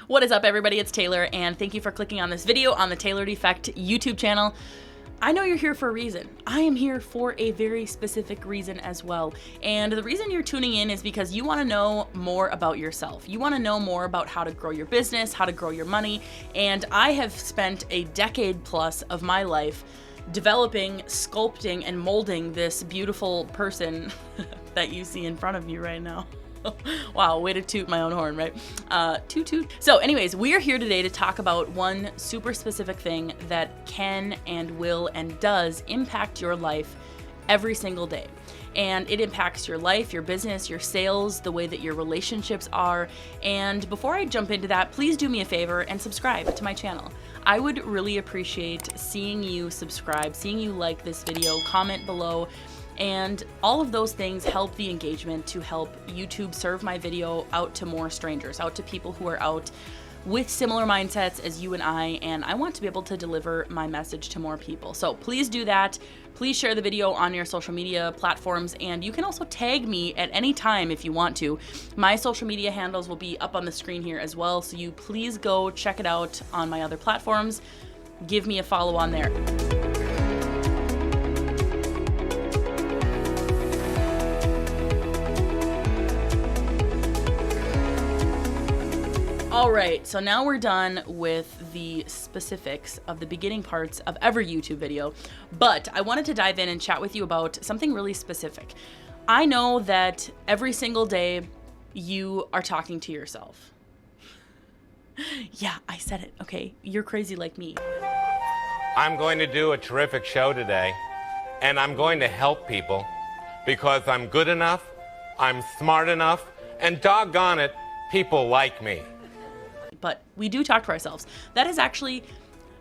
What is up, everybody? It's Taylor, and thank you for clicking on this video on the Tailored Effect YouTube channel. I know you're here for a reason. I am here for a very specific reason as well. And the reason you're tuning in is because you want to know more about yourself. You want to know more about how to grow your business, how to grow your money. And I have spent a decade plus of my life developing, sculpting, and molding this beautiful person that you see in front of you right now. Wow, way to toot my own horn, right? Toot toot. So anyways, we are here today to talk about one super specific thing that can and will and does impact your life every single day. And it impacts your life, your business, your sales, the way that your relationships are. And before I jump into that, please do me a favor and subscribe to my channel. I would really appreciate seeing you subscribe, seeing you like this video, comment below. And all of those things help the engagement to help YouTube serve my video out to more strangers, out to people who are out with similar mindsets as you and I want to be able to deliver my message to more people. So please do that. Please share the video on your social media platforms, and you can also tag me at any time if you want to. My social media handles will be up on the screen here as well, so you please go check it out on my other platforms. Give me a follow on there. All right, so now we're done with the specifics of the beginning parts of every YouTube video, but I wanted to dive in and chat with you about something really specific. I know that every single day you are talking to yourself. Yeah, I said it, okay? You're crazy like me. I'm going to do a terrific show today, and I'm going to help people because I'm good enough, I'm smart enough, and doggone it, people like me. But we do talk to ourselves. That is actually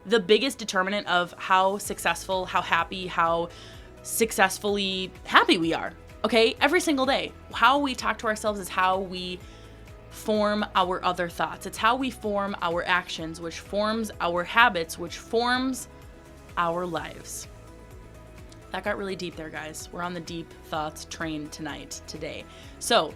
the biggest determinant of how successful, how happy, how successfully happy we are, okay? Every single day. How we talk to ourselves is how we form our other thoughts. It's how we form our actions, which forms our habits, which forms our lives. That got really deep there, guys. We're on the deep thoughts train today. So,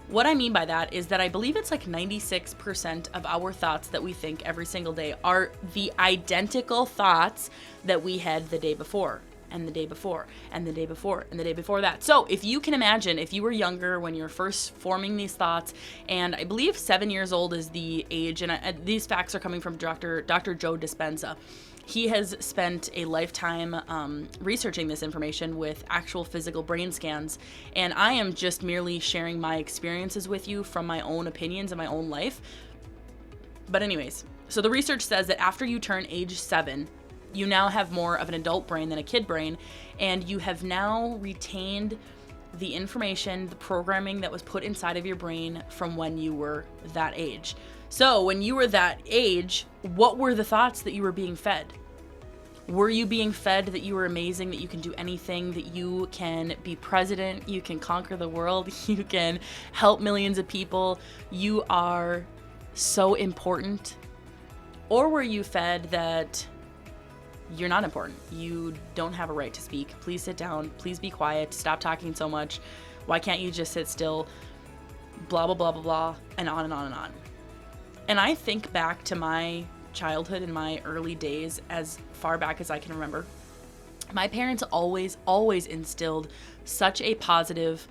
what I mean by that is that I believe it's like 96% of our thoughts that we think every single day are the identical thoughts that we had the day before, and the day before, and the day before, and the day before that. So if you can imagine, if you were younger when you're first forming these thoughts, and I believe 7 years old is the age, and these facts are coming from Dr. Joe Dispenza. He has spent a lifetime researching this information with actual physical brain scans, and I am just merely sharing my experiences with you from my own opinions and my own life. But anyways, so the research says that after you turn age 7, you now have more of an adult brain than a kid brain, and you have now retained the information, the programming that was put inside of your brain from when you were that age. So when you were that age, what were the thoughts that you were being fed? Were you being fed that you were amazing, that you can do anything, that you can be president, you can conquer the world, you can help millions of people, you are so important? Or were you fed that you're not important, you don't have a right to speak, please sit down, please be quiet, stop talking so much, why can't you just sit still, blah, blah, blah, blah, blah, and on and on and on. And I think back to my childhood and my early days as far back as I can remember. My parents always instilled such a positive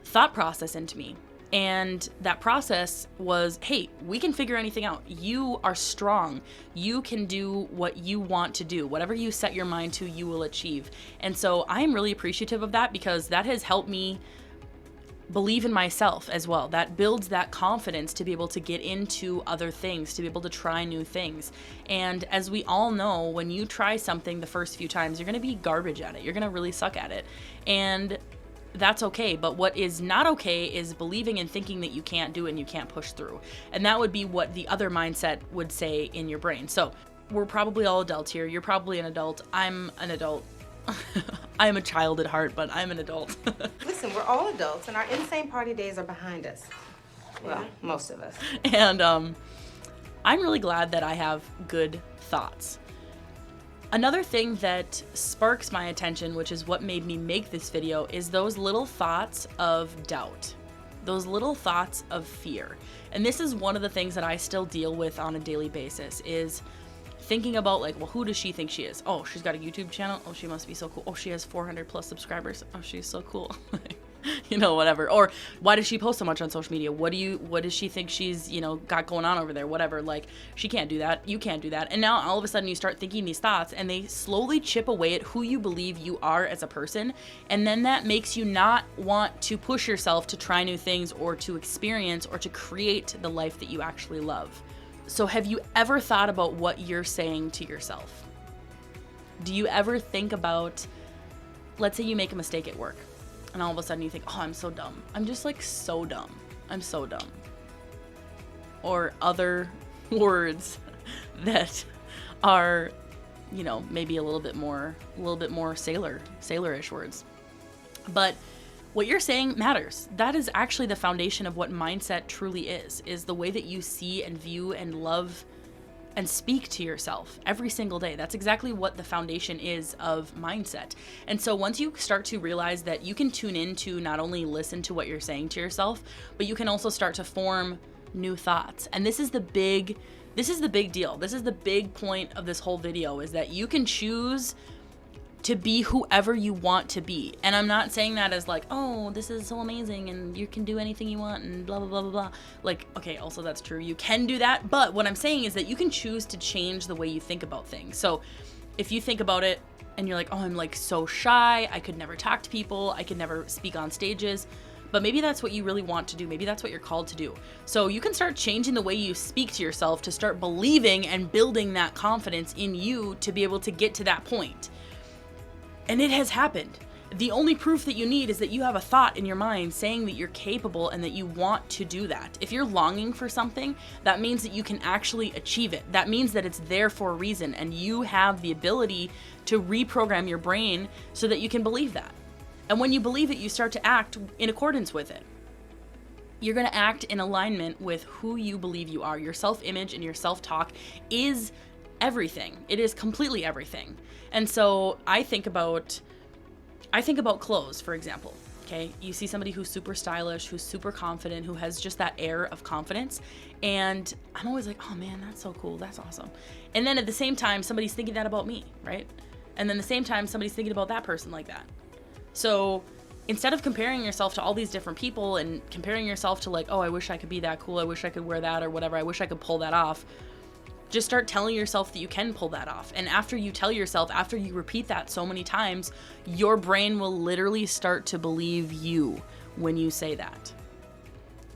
thought process into me. And that process was, hey, we can figure anything out. You are strong. You can do what you want to do. Whatever you set your mind to, you will achieve. And so I am really appreciative of that because that has helped me believe in myself as well. That builds that confidence to be able to get into other things, to be able to try new things. And as we all know, when you try something the first few times, you're going to be garbage at it. You're going to really suck at it. And that's okay. But what is not okay is believing and thinking that you can't do it and you can't push through. And that would be what the other mindset would say in your brain. So we're probably all adults here. You're probably an adult. I'm an adult. I am a child at heart, but I'm an adult. Listen, we're all adults, and our insane party days are behind us. Well, most of us. And I'm really glad that I have good thoughts. Another thing that sparks my attention, which is what made me make this video, is those little thoughts of doubt. those little thoughts of fear. And this is one of the things that I still deal with on a daily basis, is thinking about like, well, who does she think she is? Oh, she's got a YouTube channel. Oh, she must be so cool. Oh, she has 400 plus subscribers. Oh, she's so cool. You know, whatever. Or why does she post so much on social media? What does she think she's, you know, got going on over there? Whatever. Like, she can't do that. You can't do that. And now all of a sudden you start thinking these thoughts, and they slowly chip away at who you believe you are as a person. And then that makes you not want to push yourself to try new things, or to experience, or to create the life that you actually love. So have you ever thought about what you're saying to yourself? Do you ever think about, let's say you make a mistake at work, and all of a sudden you think, oh, I'm so dumb. I'm just like so dumb. I'm so dumb. Or other words that are, you know, maybe a little bit more sailorish words. But what you're saying matters. That is actually the foundation of what mindset truly is the way that you see and view and love and speak to yourself every single day. That's exactly what the foundation is of mindset. And so once you start to realize that you can tune in to not only listen to what you're saying to yourself, but you can also start to form new thoughts. And this is the big deal. This is the big point of this whole video, is that you can choose to be whoever you want to be. And I'm not saying that as like, oh, this is so amazing and you can do anything you want and blah, blah, blah, blah, blah. Like, okay, also that's true. You can do that. But what I'm saying is that you can choose to change the way you think about things. So if you think about it and you're like, oh, I'm like so shy, I could never talk to people, I could never speak on stages. But maybe that's what you really want to do. Maybe that's what you're called to do. So you can start changing the way you speak to yourself to start believing and building that confidence in you to be able to get to that point. And it has happened. The only proof that you need is that you have a thought in your mind saying that you're capable and that you want to do that. If you're longing for something, that means that you can actually achieve it. That means that it's there for a reason, and you have the ability to reprogram your brain so that you can believe that. And when you believe it, you start to act in accordance with it. You're going to act in alignment with who you believe you are. Your self-image and your self-talk is everything. It is completely everything. And so I think about clothes, for example. Okay, you see somebody who's super stylish, who's super confident, who has just that air of confidence, and I'm always like, oh man, that's so cool, that's awesome. And then at the same time, somebody's thinking that about me, right? And then at the same time, somebody's thinking about that person like that. So instead of comparing yourself to all these different people and comparing yourself to like, oh, I wish I could be that cool, I wish I could wear that or whatever, I wish I could pull that off, just start telling yourself that you can pull that off. And after you tell yourself, after you repeat that so many times, your brain will literally start to believe you when you say that.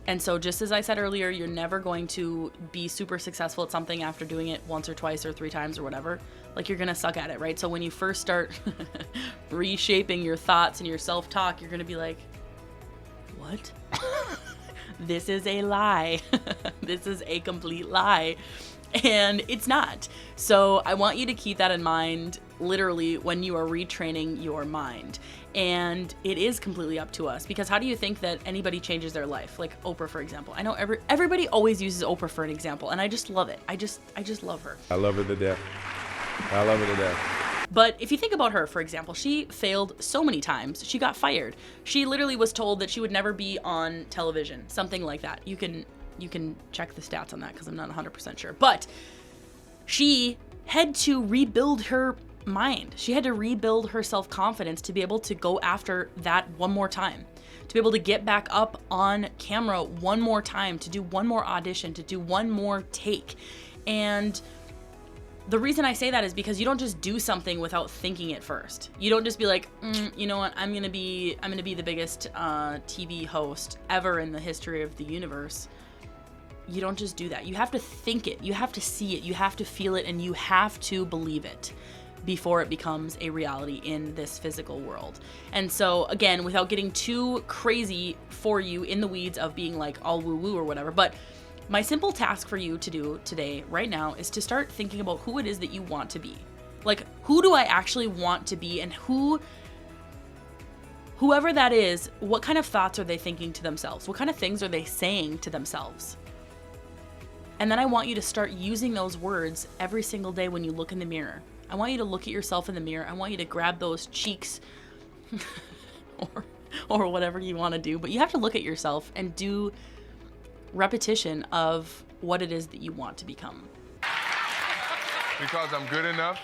And so just as I said earlier, you're never going to be super successful at something after doing it once or twice or 3 times or whatever. Like, you're going to suck at it, right? So when you first start reshaping your thoughts and your self-talk, you're going to be like, what? This is a lie. This is a complete lie. And it's not. So I want you to keep that in mind literally when you are retraining your mind. And it is completely up to us, because how do you think that anybody changes their life? Like Oprah, for example. I know everybody always uses Oprah for an example, and I just love it. I just love her. I love her to death. I love her to death. But if you think about her, for example, she failed so many times. She got fired. She literally was told that she would never be on television, something like that. You can check the stats on that because I'm not 100% sure. But she had to rebuild her mind. She had to rebuild her self-confidence to be able to go after that one more time, to be able to get back up on camera one more time, to do one more audition, to do one more take. And the reason I say that is because you don't just do something without thinking it first. You don't just be like, you know what, I'm gonna be the biggest TV host ever in the history of the universe. You don't just do that. You have to think it. You have to see it. You have to feel it, and you have to believe it before it becomes a reality in this physical world. And so again, without getting too crazy for you in the weeds of being like all woo-woo or whatever, but my simple task for you to do today, right now, is to start thinking about who it is that you want to be. Like, who do I actually want to be, and whoever that is, what kind of thoughts are they thinking to themselves? What kind of things are they saying to themselves? And then I want you to start using those words every single day when you look in the mirror. I want you to look at yourself in the mirror. I want you to grab those cheeks or or whatever you want to do. But you have to look at yourself and do repetition of what it is that you want to become. Because I'm good enough,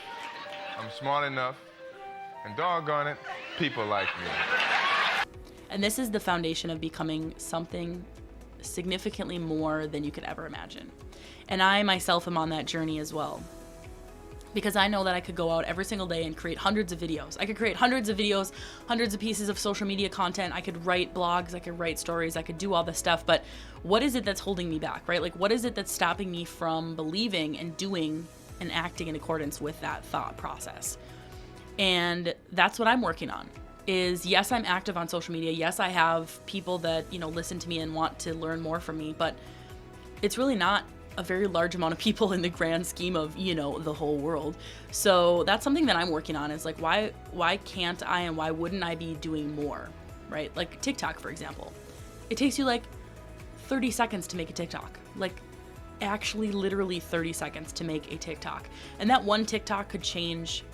I'm smart enough, and doggone it, people like me. And this is the foundation of becoming something significantly more than you could ever imagine. And I myself am on that journey as well. Because I know that I could go out every single day and create hundreds of videos. I could create hundreds of videos, hundreds of pieces of social media content. I could write blogs, I could write stories, I could do all this stuff. But what is it that's holding me back, right? Like, what is it that's stopping me from believing and doing and acting in accordance with that thought process? And that's what I'm working on. Is yes, I'm active on social media. Yes, I have people that, listen to me and want to learn more from me, but it's really not a very large amount of people in the grand scheme of, the whole world. So that's something that I'm working on, is like, why can't I and why wouldn't I be doing more, right? Like TikTok, for example. It takes you like 30 seconds to make a TikTok. Like, actually literally 30 seconds to make a TikTok. And that one TikTok could change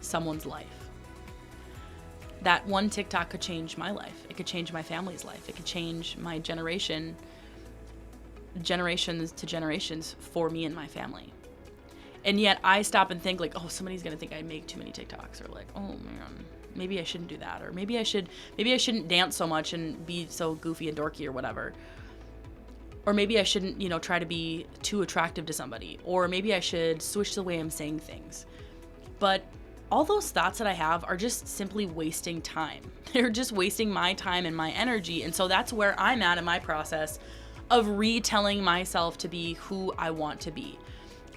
someone's life. That one TikTok could change my life. It could change my family's life. It could change my generations to generations for me and my family. And yet I stop and think like, oh, somebody's gonna think I make too many TikToks, or like, oh man, maybe I shouldn't do that, or maybe I shouldn't dance so much and be so goofy and dorky or whatever. Or maybe I shouldn't, try to be too attractive to somebody, or maybe I should switch the way I'm saying things. But all those thoughts that I have are just simply wasting time. They're just wasting my time and my energy. And so that's where I'm at in my process of retelling myself to be who I want to be.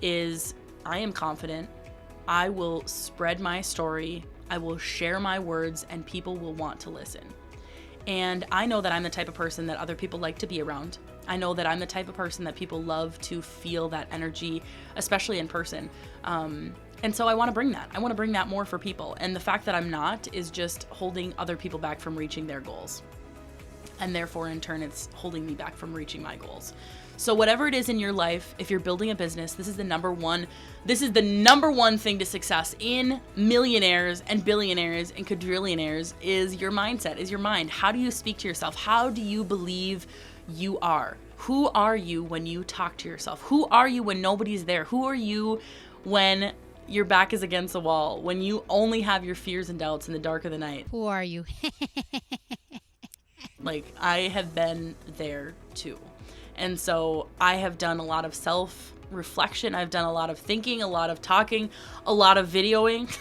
Is I am confident, I will spread my story, I will share my words, and people will want to listen. And I know that I'm the type of person that other people like to be around. I know that I'm the type of person that people love to feel that energy, especially in person. And so I want to bring that. I want to bring that more for people. And the fact that I'm not is just holding other people back from reaching their goals. And therefore, in turn, it's holding me back from reaching my goals. So whatever it is in your life, if you're building a business, this is the number one thing to success in millionaires and billionaires and quadrillionaires is your mindset, is your mind. How do you speak to yourself? How do you believe you are? Who are you when you talk to yourself? Who are you when nobody's there? Who are you when your back is against the wall, when you only have your fears and doubts in the dark of the night? Who are you? Like, I have been there too. And so I have done a lot of self-reflection. I've done a lot of thinking, a lot of talking, a lot of videoing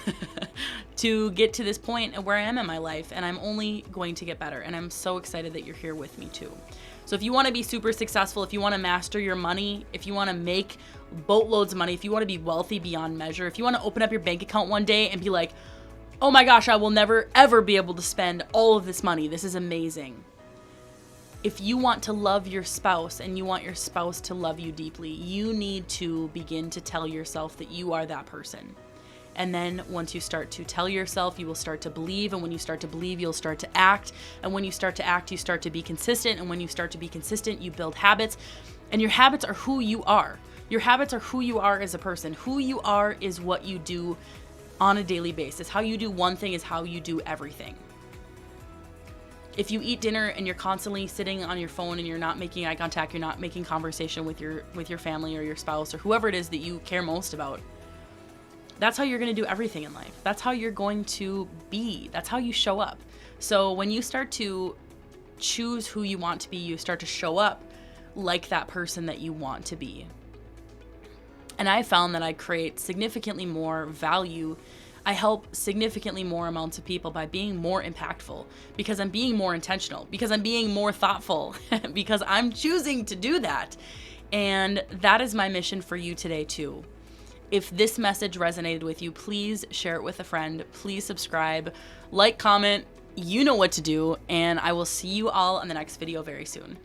to get to this point and where I am in my life. And I'm only going to get better. And I'm so excited that you're here with me too. So if you want to be super successful, if you want to master your money, if you want to make boatloads of money, if you want to be wealthy beyond measure, if you want to open up your bank account one day and be like, oh my gosh, I will never ever be able to spend all of this money. This is amazing. If you want to love your spouse and you want your spouse to love you deeply, you need to begin to tell yourself that you are that person. And then once you start to tell yourself, you will start to believe. And when you start to believe, you'll start to act. And when you start to act, you start to be consistent. And when you start to be consistent, you build habits. And your habits are who you are. Your habits are who you are as a person. Who you are is what you do on a daily basis. How you do one thing is how you do everything. If you eat dinner and you're constantly sitting on your phone and you're not making eye contact, you're not making conversation with your family or your spouse or whoever it is that you care most about, that's how you're going to do everything in life. That's how you're going to be. That's how you show up. So when you start to choose who you want to be, you start to show up like that person that you want to be. And I found that I create significantly more value. I help significantly more amounts of people by being more impactful, because I'm being more intentional, because I'm being more thoughtful, because I'm choosing to do that. And that is my mission for you today too. If this message resonated with you, please share it with a friend. Please subscribe, like, comment. You know what to do. And I will see you all on the next video very soon.